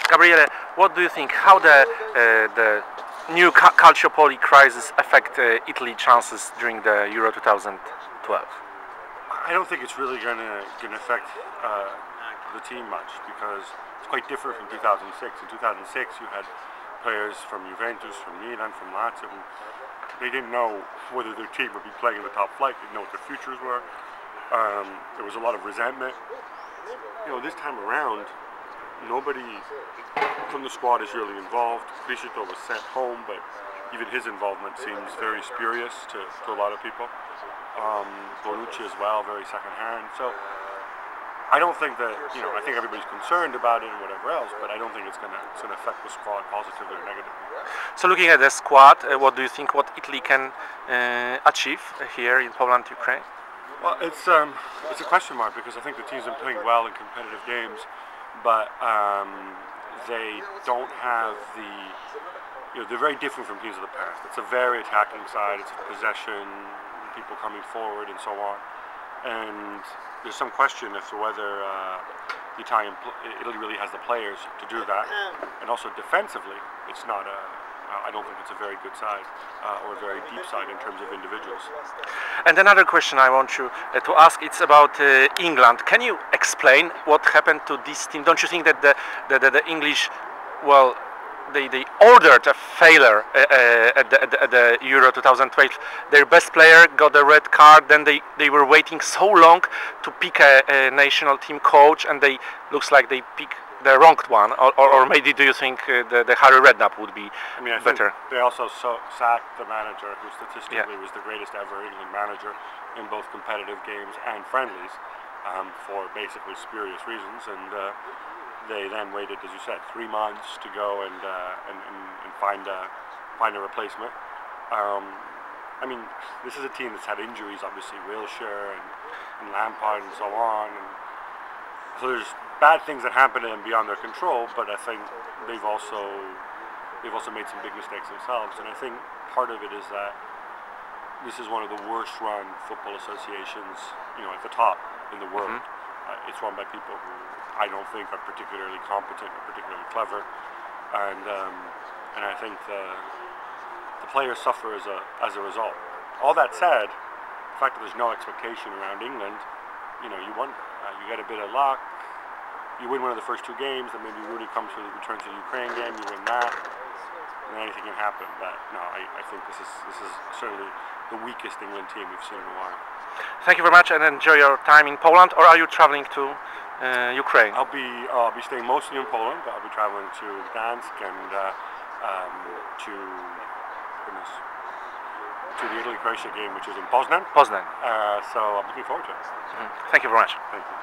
Gabriele, what do you think? How the new Calciopoli crisis affect Italy chances during the Euro 2012? I don't think it's really going to affect the team much, because it's quite different from 2006. In 2006, you had players from Juventus, from Milan, from Lazio, who they didn't know whether their team would be playing in the top flight, didn't know what their futures were. There was a lot of resentment. You know, this time around, nobody from the squad is really involved. Criscito was sent home, but even his involvement seems very spurious to a lot of people. Bonucci as well, very second-hand. So I don't think that, you know, I think everybody's concerned about it and whatever else, but I don't think it's going to affect the squad positively or negatively. So looking at the squad, what do you think what Italy can achieve here in Poland, Ukraine? Well, it's a question mark, because I think the team's been playing well in competitive games, but they don't have the, you know, they're very different from teams of the past. It's a very attacking side, it's a possession, people coming forward and so on. And there's some question as to whether Italy really has the players to do that. And also defensively, it's not I don't think it's a very good side or a very deep side in terms of individuals. And another question I want you to ask, it's about England. Can you explain what happened to this team? Don't you think that the English, well, they ordered a failure at the Euro 2012. Their best player got a red card, then they were waiting so long to pick a national team coach, and looks like they picked the wrong one, or maybe do you think the Harry Redknapp would be better? Think they also sacked the manager, who statistically was the greatest ever England manager in both competitive games and friendlies, for basically spurious reasons, and they then waited, as you said, 3 months to go and find a replacement. I mean, this is a team that's had injuries, obviously Wilshere and Lampard and so on, and so there's bad things that happen to them beyond their control. But I think they've also made some big mistakes themselves, and I think part of it is that this is one of the worst run football associations, you know, at the top in the world. It's run by people who I don't think are particularly competent or particularly clever, and I think the players suffer as a result. All that said, the fact that there's no expectation around England, you know, you wonder. You get a bit of luck. You win one of the first 2 games, then maybe Rooney returns to the Ukraine game. You win that, and then anything can happen. But no, I think this is certainly the weakest England team we've seen in a while. Thank you very much, and enjoy your time in Poland. Or are you traveling to Ukraine? I'll be staying mostly in Poland, but I'll be traveling to Gdansk and to the Italy-Croatia game, which is in Poznan. Poznan. So I'm looking forward to it. Thank you very much. Thank you.